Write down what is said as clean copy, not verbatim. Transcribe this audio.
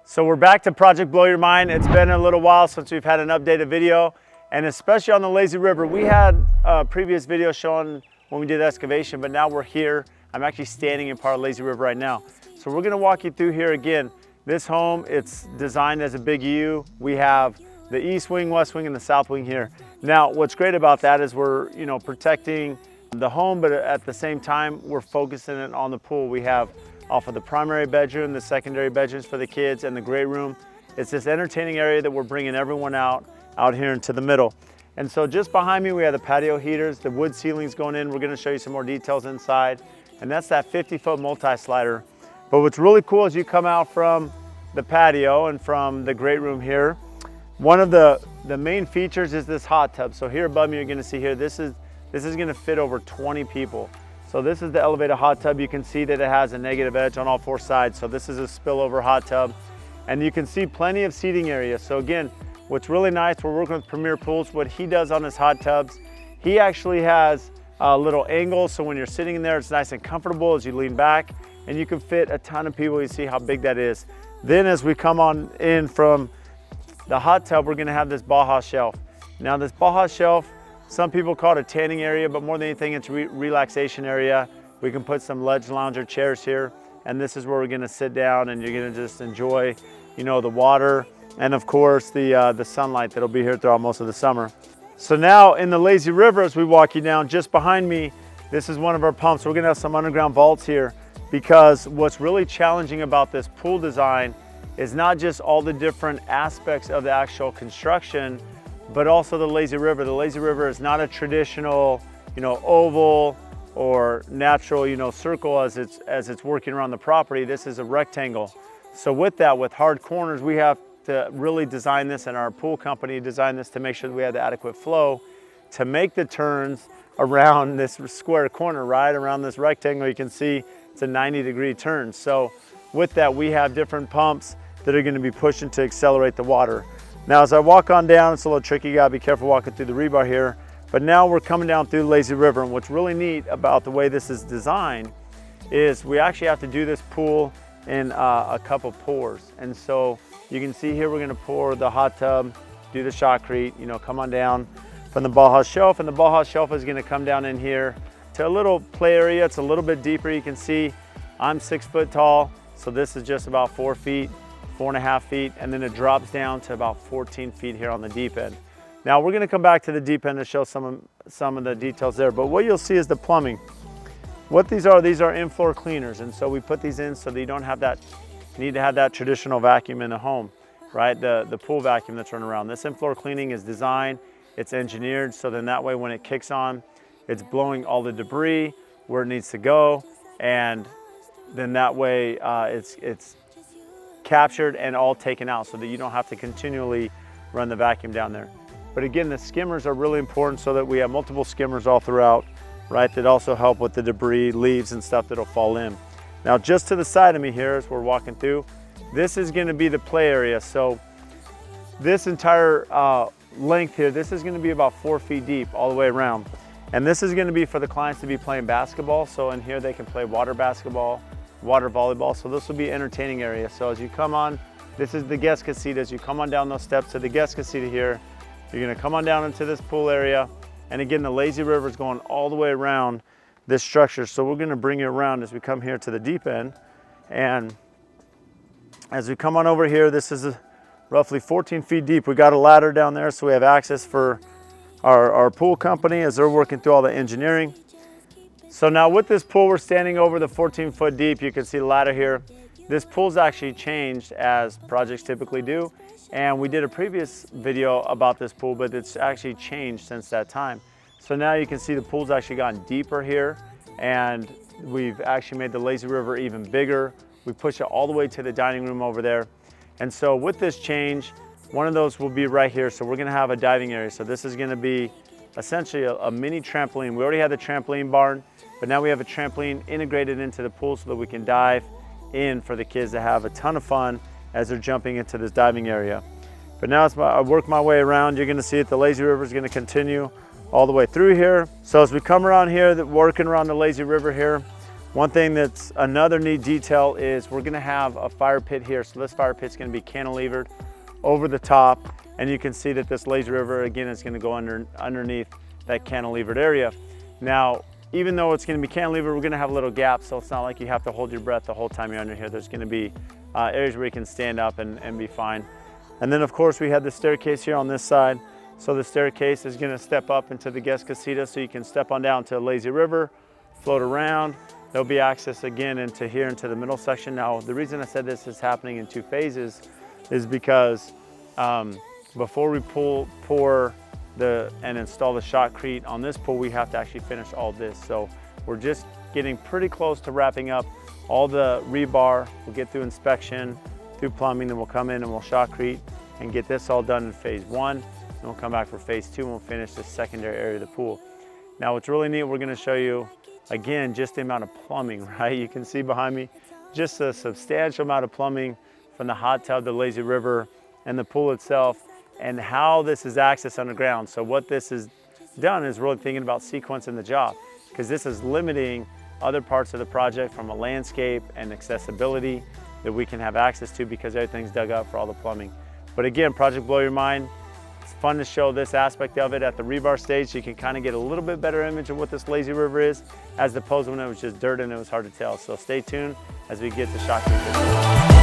So we're back to Project Blow Your Mind. It's been a little while since we've had an updated video, and especially on the lazy river. We had a previous video showing when we did excavation, but now we're here. I'm actually standing in part of lazy river right now. So we're gonna walk you through here again. This home, it's designed as a big U. We have the east wing, west wing, and the south wing here. Now, what's great about that is we're protecting the home, but at the same time, we're focusing it on the pool. We have off of the primary bedroom, the secondary bedrooms for the kids, and the great room. It's this entertaining area that we're bringing everyone out here into the middle. And so just behind me, we have the patio heaters, the wood ceilings going in. We're gonna show you some more details inside. And that's that 50-foot multi-slider. But what's really cool is you come out from the patio and from the great room here. One of the main features is this hot tub. So here above me, you're gonna see here, this is gonna fit over 20 people. So this is the elevated hot tub. You can see that it has a negative edge on all four sides. So this is a spillover hot tub. And you can see plenty of seating area. So again, what's really nice, we're working with Premier Pools. What he does on his hot tubs, he actually has a little angle. So when you're sitting in there, it's nice and comfortable as you lean back, and you can fit a ton of people. You see how big that is. Then as we come on in from the hot tub, we're gonna have this Baja shelf. Now this Baja shelf, some people call it a tanning area, but more than anything, it's a relaxation area. We can put some ledge lounger chairs here, and this is where we're gonna sit down and you're gonna just enjoy, the water, and of course the sunlight that'll be here throughout most of the summer. So now in the lazy river, as we walk you down, just behind me, this is one of our pumps. We're gonna have some underground vaults here, because what's really challenging about this pool design is not just all the different aspects of the actual construction, but also the lazy river. The lazy river is not a traditional, oval or natural, circle as it's working around the property. This is a rectangle. So with that, with hard corners, we have to really design this, and our pool company designed this to make sure that we have the adequate flow to make the turns around this square corner, right around this rectangle. You can see it's a 90-degree turn. So with that, we have different pumps that are going to be pushing to accelerate the water. Now, as I walk on down, it's a little tricky. You gotta be careful walking through the rebar here. But now we're coming down through the lazy river, and what's really neat about the way this is designed is we actually have to do this pool in a couple pours. And so you can see here, we're gonna pour the hot tub, do the shotcrete, come on down from the Baja shelf, and the Baja shelf is gonna come down in here to a little play area. It's a little bit deeper. You can see I'm 6 foot tall, so this is just about 4 feet. 4.5 feet, and then it drops down to about 14 feet here on the deep end. Now we're gonna come back to the deep end to show some of the details there, but what you'll see is the plumbing. What these are in-floor cleaners, and so we put these in so that you don't have that, need to have that traditional vacuum in the home, right? The pool vacuum that's running around. This in-floor cleaning is designed, it's engineered, so then that way when it kicks on, it's blowing all the debris where it needs to go, and then that way it's captured and all taken out so that you don't have to continually run the vacuum down there. But again, the skimmers are really important so that we have multiple skimmers all throughout, right, that also help with the debris, leaves and stuff that'll fall in. Now just to the side of me here as we're walking through, this is gonna be the play area. So this entire length here, this is gonna be about 4 feet deep all the way around. And this is gonna be for the clients to be playing basketball. So in here they can play water basketball, water volleyball. So this will be an entertaining area. So as you come on, this is the guest casita. As you come on down those steps to the guest casita here, you're gonna come on down into this pool area. And again, the lazy river is going all the way around this structure. So we're gonna bring you around as we come here to the deep end. And as we come on over here, this is roughly 14 feet deep. We got a ladder down there, so we have access for our pool company as they're working through all the engineering. So now with this pool, we're standing over the 14-foot deep. You can see the ladder here. This pool's actually changed as projects typically do. And we did a previous video about this pool, but it's actually changed since that time. So now you can see the pool's actually gotten deeper here, and we've actually made the lazy river even bigger. We pushed it all the way to the dining room over there. And so with this change, one of those will be right here. So we're gonna have a diving area. So this is gonna be essentially a mini trampoline. We already had the trampoline barn, but now we have a trampoline integrated into the pool so that we can dive in for the kids to have a ton of fun as they're jumping into this diving area. But now as I work my way around, you're gonna see that the lazy river is gonna continue all the way through here. So as we come around here, working around the lazy river here, One thing that's another neat detail is we're gonna have a fire pit here. So this fire pit's gonna be cantilevered over the top, and you can see that this lazy river, again, is gonna go underneath that cantilevered area. Now, even though it's gonna be cantilevered, we're gonna have little gaps, so it's not like you have to hold your breath the whole time you're under here. There's gonna be areas where you can stand up and be fine. And then of course we have the staircase here on this side. So the staircase is gonna step up into the guest casita, so you can step on down to the lazy river, float around. There'll be access again into here, into the middle section. Now, the reason I said this is happening in 2 phases is because before we pour and install the shotcrete on this pool, we have to actually finish all this. So we're just getting pretty close to wrapping up all the rebar. We'll get through inspection, through plumbing, then we'll come in and we'll shotcrete and get this all done in phase 1. Then we'll come back for phase 2 and we'll finish the secondary area of the pool. Now, what's really neat, we're gonna show you, again, just the amount of plumbing, right? You can see behind me, just a substantial amount of plumbing from the hot tub, the lazy river, and the pool itself, and how this is accessed underground. So what this has done is really thinking about sequencing the job, because this is limiting other parts of the project from a landscape and accessibility that we can have access to because everything's dug up for all the plumbing. But again, project blow your mind. It's fun to show this aspect of it at the rebar stage, so you can kind of get a little bit better image of what this lazy river is, as opposed to when it was just dirt and it was hard to tell. So stay tuned as we get to shotcrete.